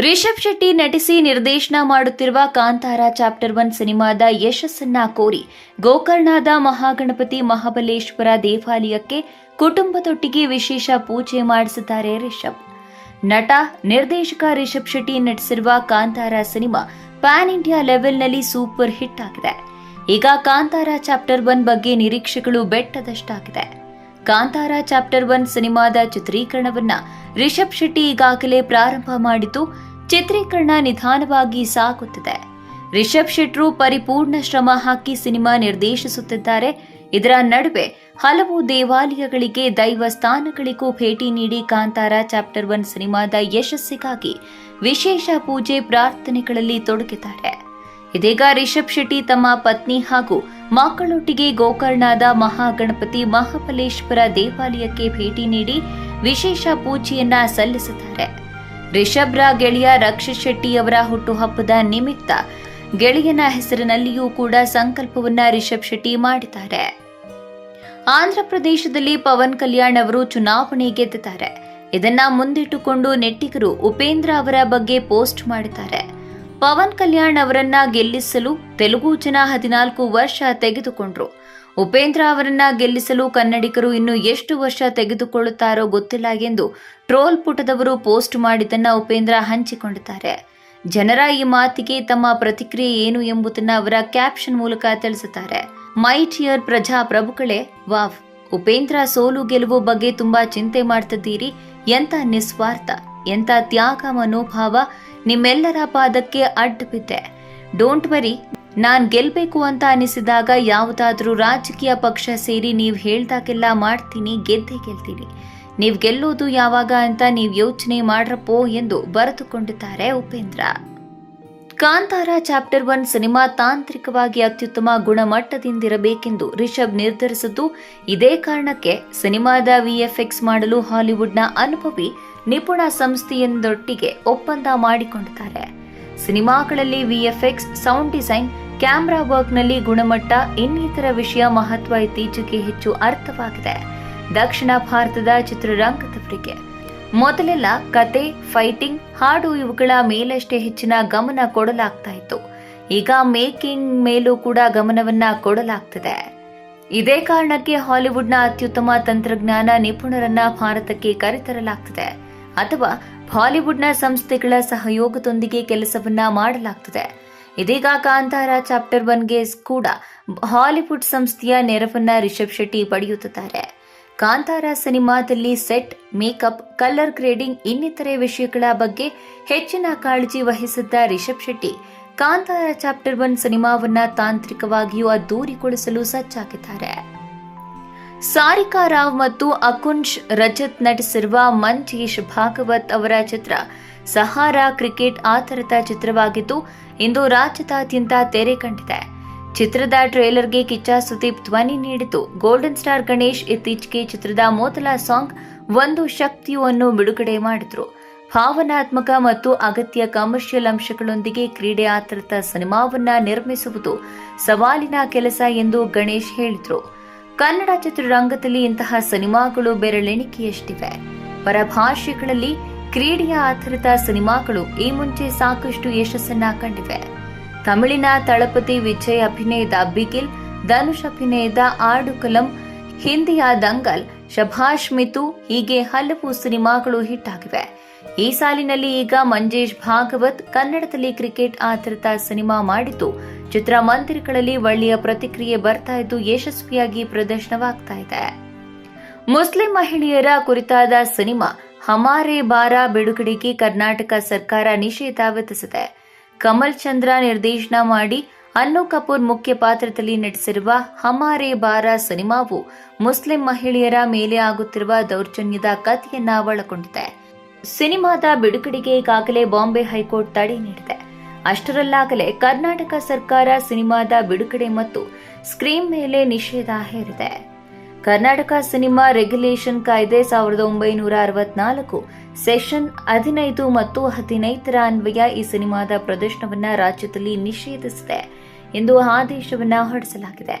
ರಿಷಬ್ ಶೆಟ್ಟಿ ನಟಿಸಿ ನಿರ್ದೇಶನ ಮಾಡುತ್ತಿರುವ ಕಾಂತಾರ ಚಾಪ್ಟರ್ 1 ಸಿನಿಮಾದ ಯಶಸ್ಸನ್ನ ಕೋರಿ ಗೋಕರ್ಣದ ಮಹಾಗಣಪತಿ ಮಹಾಬಲೇಶ್ವರ ದೇವಾಲಯಕ್ಕೆ ಕುಟುಂಬದೊಟ್ಟಿಗೆ ವಿಶೇಷ ಪೂಜೆ ಮಾಡಿಸಿದ್ದಾರೆ ರಿಷಬ್. ನಟ ನಿರ್ದೇಶಕ ರಿಷಬ್ ಶೆಟ್ಟಿ ನಟಿಸಿರುವ ಕಾಂತಾರ ಸಿನಿಮಾ ಪ್ಯಾನ್ ಇಂಡಿಯಾ ಲೆವೆಲ್ನಲ್ಲಿ ಸೂಪರ್ ಹಿಟ್ ಆಗಿದೆ. ಈಗ ಕಾಂತಾರ ಚಾಪ್ಟರ್ 1 ಬಗ್ಗೆ ನಿರೀಕ್ಷೆಗಳು ಬೆಟ್ಟದಷ್ಟಾಗಿದೆ. ಕಾಂತಾರ ಚಾಪ್ಟರ್ 1 ಸಿನಿಮಾದ ಚಿತ್ರೀಕರಣವನ್ನ ರಿಷಬ್ ಶೆಟ್ಟಿ ಈಗಾಗಲೇ ಪ್ರಾರಂಭ ಮಾಡಿದ್ದು, ಚಿತ್ರೀಕರಣ ನಿಧಾನವಾಗಿ ಸಾಗುತ್ತಿದೆ. ರಿಷಬ್ ಶೆಟ್ರು ಪರಿಪೂರ್ಣ ಶ್ರಮ ಹಾಕಿ ಸಿನಿಮಾ ನಿರ್ದೇಶಿಸುತ್ತಿದ್ದಾರೆ. ಇದರ ನಡುವೆ ಹಲವು ದೇವಾಲಯಗಳಿಗೆ, ದೈವ ಸ್ಥಾನಗಳಿಗೂ ಭೇಟಿ ನೀಡಿ ಕಾಂತಾರ ಚಾಪ್ಟರ್ 1 ಸಿನಿಮಾದ ಯಶಸ್ಸಿಗಾಗಿ ವಿಶೇಷ ಪೂಜೆ ಪ್ರಾರ್ಥನೆಗಳಲ್ಲಿ ತೊಡಗಿದ್ದಾರೆ. ಇದೀಗ ರಿಷಬ್ ಶೆಟ್ಟಿ ತಮ್ಮ ಪತ್ನಿ ಹಾಗೂ ಮಕ್ಕಳೊಟ್ಟಿಗೆ ಗೋಕರ್ಣದ ಮಹಾಗಣಪತಿ ಮಹಾಬಲೇಶ್ವರ ದೇವಾಲಯಕ್ಕೆ ಭೇಟಿ ನೀಡಿ ವಿಶೇಷ ಪೂಜೆಯನ್ನ ಸಲ್ಲಿಸಿದ್ದಾರೆ. ರಿಷಬ್ರ ಗೆಳೆಯ ರಕ್ಷಿತ್ ಶೆಟ್ಟಿ ಅವರ ಹುಟ್ಟುಹಬ್ಬದ ನಿಮಿತ್ತ ಗೆಳೆಯನ ಹೆಸರಿನಲ್ಲಿಯೂ ಕೂಡ ಸಂಕಲ್ಪವನ್ನ ರಿಷಬ್ ಶೆಟ್ಟಿ ಮಾಡಿದ್ದಾರೆ. ಆಂಧ್ರ ಪ್ರದೇಶದಲ್ಲಿ ಪವನ್ ಕಲ್ಯಾಣ್ ಅವರು ಚುನಾವಣೆ ಗೆದ್ದಿದ್ದಾರೆ. ಇದನ್ನ ಮುಂದಿಟ್ಟುಕೊಂಡು ನೆಟ್ಟಿಗರು ಉಪೇಂದ್ರ ಅವರ ಬಗ್ಗೆ ಪೋಸ್ಟ್ ಮಾಡಿದ್ದಾರೆ. ಪವನ್ ಕಲ್ಯಾಣ್ ಅವರನ್ನ ಗೆಲ್ಲಿಸಲು ತೆಲುಗು ಜನ 14 ವರ್ಷ ತೆಗೆದುಕೊಂಡ್ರು. ಉಪೇಂದ್ರ ಅವರನ್ನ ಗೆಲ್ಲಿಸಲು ಕನ್ನಡಿಗರು ಇನ್ನು ಎಷ್ಟು ವರ್ಷ ತೆಗೆದುಕೊಳ್ಳುತ್ತಾರೋ ಗೊತ್ತಿಲ್ಲ ಎಂದು ಟ್ರೋಲ್ ಪುಟದವರು ಪೋಸ್ಟ್ ಮಾಡಿದ್ದನ್ನ ಉಪೇಂದ್ರ ಹಂಚಿಕೊಂಡಿದ್ದಾರೆ. ಜನರ ಈ ಮಾತಿಗೆ ತಮ್ಮ ಪ್ರತಿಕ್ರಿಯೆ ಏನು ಎಂಬುದನ್ನು ಅವರ ಕ್ಯಾಪ್ಷನ್ ಮೂಲಕ ತಿಳಿಸುತ್ತಾರೆ. ಮೈ ಡಿಯರ್ ಪ್ರಜಾಪ್ರಭುಗಳೇ, ವಾವ್, ಉಪೇಂದ್ರ ಸೋಲು ಗೆಲುವು ಬಗ್ಗೆ ತುಂಬಾ ಚಿಂತೆ ಮಾಡ್ತಿದ್ದೀರಿ. ಎಂತ ನಿಸ್ವಾರ್ಥ, ಎಂತ ತ್ಯಾಗ ಮನೋಭಾವ, ನಿಮ್ಮೆಲ್ಲರ ಪಾದಕ್ಕೆ ಅಡ್ಡ ಬಿದ್ದೆ. ಡೋಂಟ್ ವರಿ, ನಾನ್ ಗೆಲ್ಬೇಕು ಅಂತ ಅನಿಸಿದಾಗ ಯಾವುದಾದ್ರೂ ರಾಜಕೀಯ ಪಕ್ಷ ಸೇರಿ ನೀವ್ ಹೇಳ್ದಾಗೆಲ್ಲ ಮಾಡ್ತೀನಿ, ಗೆದ್ದೇ ಗೆಲ್ತೀನಿ. ನೀವ್ ಗೆಲ್ಲೋದು ಯಾವಾಗ ಅಂತ ನೀವ್ ಯೋಚನೆ ಮಾಡ್ರಪ್ಪೋ ಎಂದು ಬರೆದುಕೊಂಡಿದ್ದಾರೆ ಉಪೇಂದ್ರ. ಕಾಂತಾರ ಚಾಪ್ಟರ್ 1 ಸಿನಿಮಾ ತಾಂತ್ರಿಕವಾಗಿ ಅತ್ಯುತ್ತಮ ಗುಣಮಟ್ಟದಿಂದಿರಬೇಕೆಂದು ರಿಷಬ್ ನಿರ್ಧರಿಸಿದ್ದು, ಇದೇ ಕಾರಣಕ್ಕೆ ಸಿನಿಮಾದ ವಿಎಫ್ಎಕ್ಸ್ ಮಾಡಲು ಹಾಲಿವುಡ್ನ ಅನುಭವಿ ನಿಪುಣ ಸಂಸ್ಥೆಯೊಂದೊಟ್ಟಿಗೆ ಒಪ್ಪಂದ ಮಾಡಿಕೊಂಡಿದ್ದಾರೆ. ಸಿನಿಮಾಗಳಲ್ಲಿ ವಿಎಫ್ಎಕ್ಸ್, ಸೌಂಡ್ ಡಿಸೈನ್, ಕ್ಯಾಮೆರಾ ವರ್ಕ್ನಲ್ಲಿ ಗುಣಮಟ್ಟ, ಇನ್ನಿತರ ವಿಷಯ ಮಹತ್ವ ಇತ್ತೀಚೆಗೆ ಹೆಚ್ಚು ಅರ್ಥವಾಗಿದೆ ದಕ್ಷಿಣ ಭಾರತದ ಚಿತ್ರರಂಗದವರಿಗೆ. ಮೊದಲೆಲ್ಲ ಕತೆ, ಫೈಟಿಂಗ್, ಹಾಡು ಇವುಗಳ ಮೇಲಷ್ಟೇ ಹೆಚ್ಚಿನ ಗಮನ ಕೊಡಲಾಗ್ತಾ ಇತ್ತು. ಈಗ ಮೇಕಿಂಗ್ ಮೇಲೂ ಕೂಡ ಗಮನವನ್ನ ಕೊಡಲಾಗ್ತಿದೆ. ಇದೇ ಕಾರಣಕ್ಕೆ ಹಾಲಿವುಡ್ನ ಅತ್ಯುತ್ತಮ ತಂತ್ರಜ್ಞಾನ ನಿಪುಣರನ್ನ ಭಾರತಕ್ಕೆ ಕರೆತರಲಾಗ್ತಿದೆ ಅಥವಾ ಬಾಲಿವುಡ್ನ ಸಂಸ್ಥೆಗಳ ಸಹಯೋಗದೊಂದಿಗೆ ಕೆಲಸವನ್ನ ಮಾಡಲಾಗ್ತಿದೆ. ಇದೀಗ ಕಾಂತಾರ ಚಾಪ್ಟರ್ 1ಗೆ ಕೂಡ ಹಾಲಿವುಡ್ ಸಂಸ್ಥೆಯ ನೆರವನ್ನ ರಿಷಬ್ ಶೆಟ್ಟಿ ಪಡೆಯುತ್ತಿದ್ದಾರೆ. ಕಾಂತಾರ ಸಿನಿಮಾದಲ್ಲಿ ಸೆಟ್, ಮೇಕಪ್, ಕಲರ್ ಗ್ರೇಡಿಂಗ್ ಇನ್ನಿತರೆ ವಿಷಯಗಳ ಬಗ್ಗೆ ಹೆಚ್ಚಿನ ಕಾಳಜಿ ವಹಿಸಿದ್ದ ರಿಷಬ್ ಶೆಟ್ಟಿ ಕಾಂತಾರ ಚಾಪ್ಟರ್ 1 ಸಿನಿಮಾವನ್ನ ತಾಂತ್ರಿಕವಾಗಿಯೂ ಅದ್ದೂರಿಗೊಳಿಸಲು ಸಜ್ಜಾಗಿದ್ದಾರೆ. ಸಾರಿಕಾ ರಾವ್ ಮತ್ತು ಅಕುಂಶ್ ರಜತ್ ನಟಿಸಿರುವ ಮಂಜೇಶ್ ಭಾಗವತ್ ಅವರ ಚಿತ್ರ ಸಹಾರಾ ಕ್ರಿಕೆಟ್ ಆಧಾರಿತ ಚಿತ್ರವಾಗಿದ್ದು, ಇಂದು ರಾಜ್ಯದಾದ್ಯಂತ ತೆರೆ ಕಂಡಿದೆ. ಚಿತ್ರದ ಟ್ರೇಲರ್ಗೆ ಕಿಚ್ಚ ಸುದೀಪ್ ಧ್ವನಿ ನೀಡಿದ್ದು, ಗೋಲ್ಡನ್ ಸ್ಟಾರ್ ಗಣೇಶ್ ಇತ್ತೀಚೆಗೆ ಚಿತ್ರದ ಮೊದಲ ಸಾಂಗ್ ಒಂದು ಶಕ್ತಿಯು ಅನ್ನು ಬಿಡುಗಡೆ ಮಾಡಿದ್ರು. ಭಾವನಾತ್ಮಕ ಮತ್ತು ಅಗತ್ಯ ಕಮರ್ಷಿಯಲ್ ಅಂಶಗಳೊಂದಿಗೆ ಕ್ರೀಡೆ ಆಧಾರಿತ ಸಿನಿಮಾವನ್ನ ನಿರ್ಮಿಸುವುದು ಸವಾಲಿನ ಕೆಲಸ ಎಂದು ಗಣೇಶ್ ಹೇಳಿದ್ರು. ಕನ್ನಡ ಚಿತ್ರರಂಗದಲ್ಲಿ ಇಂತಹ ಸಿನಿಮಾಗಳು ಬೆರಳೆಣಿಕೆಯಷ್ಟಿವೆ. ಪರಭಾಷೆಗಳಲ್ಲಿ ಕ್ರೀಡೆಯ ಆಧಾರಿತ ಸಿನಿಮಾಗಳು ಈ ಮುಂಚೆ ಸಾಕಷ್ಟು ಯಶಸ್ಸನ್ನ ಕಂಡಿವೆ. ತಮಿಳಿನ ತಳಪತಿ ವಿಜಯ್ ಅಭಿನಯದ ಬಿಗಿಲ್, ಧನುಷ್ ಅಭಿನಯದ ಆಡುಕಲಂ, ಹಿಂದಿಯ ದಂಗಲ್, ಶಭಾಷ್ ಮಿತು ಹೀಗೆ ಹಲವು ಸಿನಿಮಾಗಳು ಹಿಟ್ ಆಗಿವೆ. ಈ ಸಾಲಿನಲ್ಲಿ ಈಗ ಮಂಜೇಶ್ ಭಾಗವತ್ ಕನ್ನಡದಲ್ಲಿ ಕ್ರಿಕೆಟ್ ಆಧಾರಿತ ಸಿನಿಮಾ ಮಾಡಿದ್ದು, ಚಿತ್ರಮಂದಿರಗಳಲ್ಲಿ ಒಳ್ಳೆಯ ಪ್ರತಿಕ್ರಿಯೆ ಬರ್ತಾ ಇದ್ದು ಯಶಸ್ವಿಯಾಗಿ ಪ್ರದರ್ಶನವಾಗ್ತಾ ಇದೆ. ಮುಸ್ಲಿಂ ಮಹಿಳೆಯರ ಕುರಿತಾದ ಸಿನಿಮಾ ಹಮಾರೆ ಬಾರಾ ಬಿಡುಗಡೆಗೆ ಕರ್ನಾಟಕ ಸರ್ಕಾರ ನಿಷೇಧ ವಿಧಿಸಿದೆ. ಕಮಲ್ ಚಂದ್ರ ನಿರ್ದೇಶನ ಮಾಡಿ ಅನ್ನು ಕಪೂರ್ ಮುಖ್ಯ ಪಾತ್ರದಲ್ಲಿ ನಟಿಸಿರುವ ಹಮಾರೆ ಬಾರಾ ಸಿನಿಮಾವು ಮುಸ್ಲಿಂ ಮಹಿಳೆಯರ ಮೇಲೆ ಆಗುತ್ತಿರುವ ದೌರ್ಜನ್ಯದ ಕಥೆಯನ್ನ ಒಳಗೊಂಡಿದೆ. ಸಿನಿಮಾದ ಬಿಡುಗಡೆಗೆ ಈಗಾಗಲೇ ಬಾಂಬೆ ಹೈಕೋರ್ಟ್ ತಡೆ ನೀಡಿದೆ. ಅಷ್ಟರಲ್ಲಾಗಲೇ ಕರ್ನಾಟಕ ಸರ್ಕಾರ ಸಿನಿಮಾದ ಬಿಡುಗಡೆ ಮತ್ತು ಸ್ಕ್ರೀನ್ ಮೇಲೆ ನಿಷೇಧ ಹೇರಿದೆ. ಕರ್ನಾಟಕ ಸಿನಿಮಾ ರೆಗ್ಯುಲೇಷನ್ ಕಾಯ್ದೆ 1964 ಸೆಷನ್ 15 ಮತ್ತು 15ರ ಅನ್ವಯ ಈ ಸಿನಿಮಾದ ಪ್ರದರ್ಶನವನ್ನು ರಾಜ್ಯದಲ್ಲಿ ನಿಷೇಧಿಸಿದೆ ಎಂದು ಆದೇಶವನ್ನ ಹೊರಡಿಸಲಾಗಿದೆ.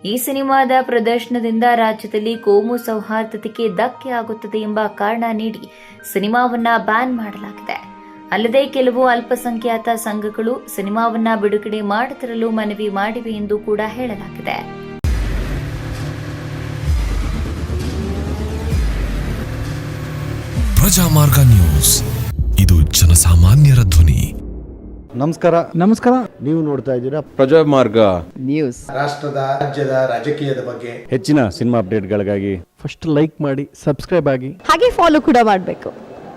ಈ ಸಿನಿಮಾದ ಪ್ರದರ್ಶನದಿಂದ ರಾಜ್ಯದಲ್ಲಿ ಕೋಮು ಸೌಹಾರ್ದತೆಗೆ ಧಕ್ಕೆ ಆಗುತ್ತದೆ ಎಂಬ ಕಾರಣ ನೀಡಿ ಸಿನಿಮಾವನ್ನ ಬ್ಯಾನ್ ಮಾಡಲಾಗಿದೆ. ಅಲ್ಲದೆ ಕೆಲವು ಅಲ್ಪಸಂಖ್ಯಾತ ಸಂಘಗಳು ಸಿನಿಮಾವನ್ನ ಬಿಡುಗಡೆ ಮಾಡದಿರಲು ಮನವಿ ಮಾಡಿವೆ ಎಂದು ಕೂಡ ಹೇಳಲಾಗಿದೆ. ಪ್ರಜಾಮಾರ್ಗ ನ್ಯೂಸ್, ಇದು ಜನಸಾಮಾನ್ಯರ ಧ್ವನಿ. ನಮಸ್ಕಾರ. ನೀವು ನೋಡ್ತಾ ಇದ್ದೀರಾ ಪ್ರಜಾಮಾರ್ಗ ನ್ಯೂಸ್. ರಾಷ್ಟ್ರದ ರಾಜ್ಯದ ರಾಜಕೀಯದ ಬಗ್ಗೆ ಹೆಚ್ಚಿನ ಸಿನಿಮಾ ಅಪ್ಡೇಟ್ಗಳಿಗಾಗಿ ಫಸ್ಟ್ ಲೈಕ್ ಮಾಡಿ, ಸಬ್ಸ್ಕ್ರೈಬ್ ಆಗಿ, ಹಾಗೆ ಫಾಲೋ ಕೂಡ ಮಾಡಬೇಕು.